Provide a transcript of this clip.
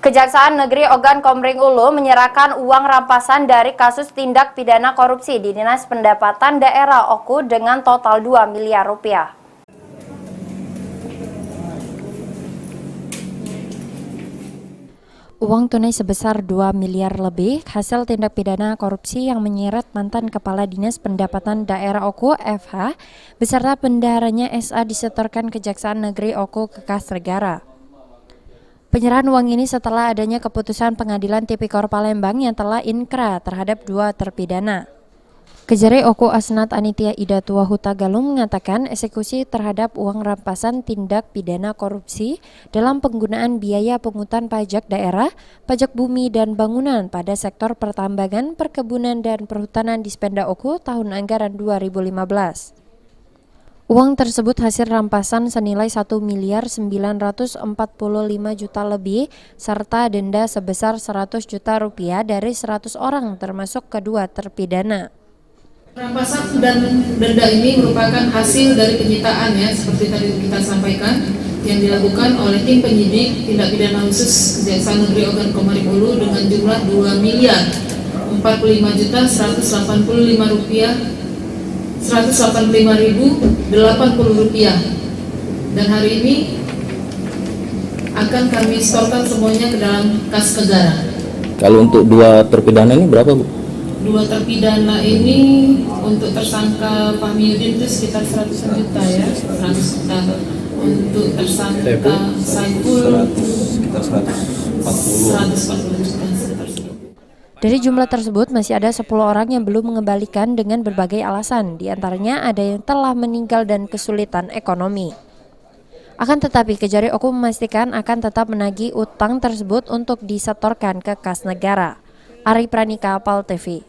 Kejaksaan Negeri Ogan Komering Ulu menyerahkan uang rampasan dari kasus tindak pidana korupsi di Dinas Pendapatan Daerah Oku dengan total 2 miliar rupiah. Uang tunai sebesar 2 miliar lebih hasil tindak pidana korupsi yang menyeret mantan Kepala Dinas Pendapatan Daerah Oku FH beserta bendaharanya SA disetorkan Kejaksaan Negeri Oku ke kas negara. Penyerahan uang ini setelah adanya keputusan Pengadilan Tipikor Palembang yang telah inkrah terhadap 2 terpidana. Kejari Oku Asnat Anitia Ida Tua Huta Galung mengatakan eksekusi terhadap uang rampasan tindak pidana korupsi dalam penggunaan biaya pungutan pajak daerah, pajak bumi dan bangunan pada sektor pertambangan, perkebunan dan perhutanan di Spenda Oku tahun anggaran 2015. Uang tersebut hasil rampasan senilai 1.945.000.000 lebih serta denda sebesar 100 juta rupiah dari 100 orang termasuk kedua terpidana. Rampasan dan denda ini merupakan hasil dari penyitaan seperti tadi kita sampaikan yang dilakukan oleh tim penyidik tindak pidana khusus Kejaksaan Negeri Ogan Komering Ulu dengan jumlah 2.045.185.000 rupiah 185.080 rupiah, dan hari ini akan kami setorkan semuanya ke dalam kas negara. Kalau untuk 2 terpidana ini berapa, Bu? 2 terpidana ini untuk tersangka Fahmi Yudin itu sekitar 100 juta ya, 100 juta. Untuk tersangka Saiful sekitar 140 juta. Dari jumlah tersebut masih ada 10 orang yang belum mengembalikan dengan berbagai alasan, diantaranya ada yang telah meninggal dan kesulitan ekonomi. Akan tetapi Kejari Oku memastikan akan tetap menagih utang tersebut untuk disetorkan ke kas negara. Ari Pranika, Pal TV.